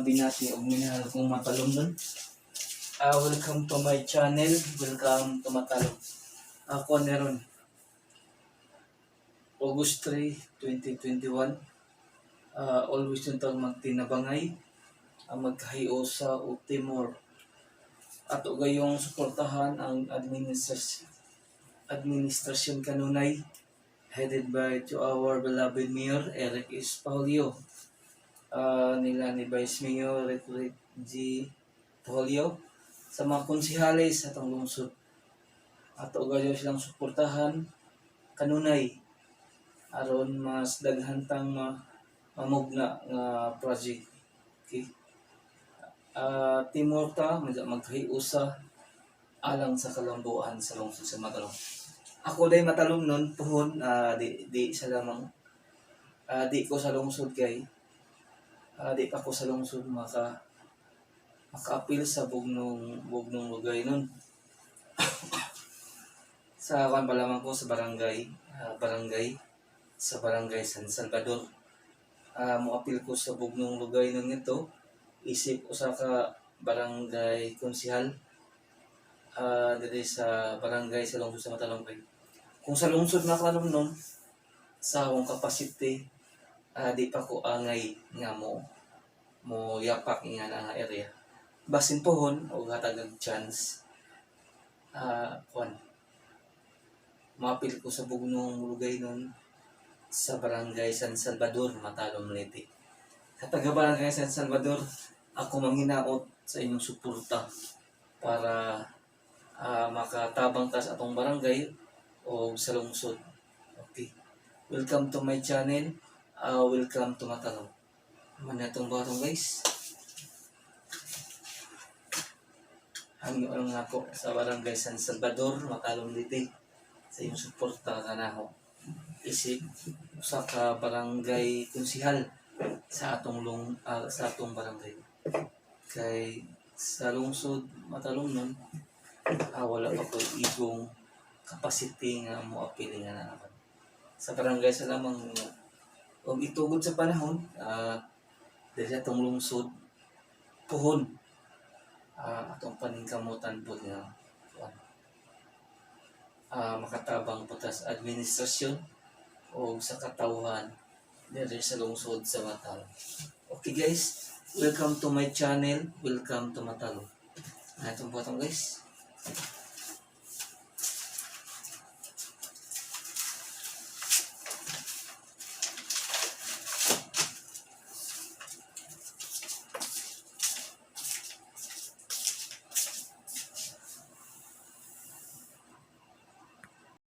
binati o minahal kong matalong nun. Welcome to my channel. Welcome to Matalong. Ako neron August 3, 2021. Always yung tawag magtinabangay ang magkahiyo sa Timor. At gayong suportahan ang administrasyon kanunay headed by to our beloved Mayor Eric Espaulio. Nila ni Vice Mayor Rick G. Paulio sa mga konsihalis sa atong lungsod. At gayon silang suportahan kanunay aron mas daghantang mamugna nga project. Okay. Timor ta magkahiusa alang sa kalambuan sa lungsod sa Matalong. Ako day Matalong nun puhon di sa lamang di ko sa lungsod kay di pa ko sa lungsod maka-appeal sa bugnong lugay nun. Sa kan pa lamang ko sa barangay San Salvador. Mo-appeal ko sa bugnong lugay nun ito. Isip usa ka barangay konsihal diri sa barangay sa lungsod sa Matalong kay. Kung sa lungsod na kanom nun sa akong capacity di pa ko angay nga mo yapak nga na area. Basin pohon o hatag chance mapil ko sa bugnong lugay nun sa barangay San Salvador, Matalom Leyte. Sa taga barangay San Salvador, ako manghinaot sa inyong suporta para makatabang ta sa atong barangay o sa lungsod. Okay. Welcome to my channel. Welcome to Matalom. Manatong batong guys. Hangyo lang ako sa barangay San Salvador, Matalom Leyte. Sa iyong suporta kanaho. Isip sa ka barangay konsihal sa atong barangay. Kay sa lungsod Matalom nun wala pa ko igong capacity nga mo apili nga na naman. Sa barangay sa lamang kung itugod sa panahon dahil sa atong lungsod puhon atong paningkamutan po nga makatabang po sa administrasyon o sa katawhan dito sa lungsod sa Matalom. Okay guys, welcome to my channel. Welcome to Matalom. Itong po guys.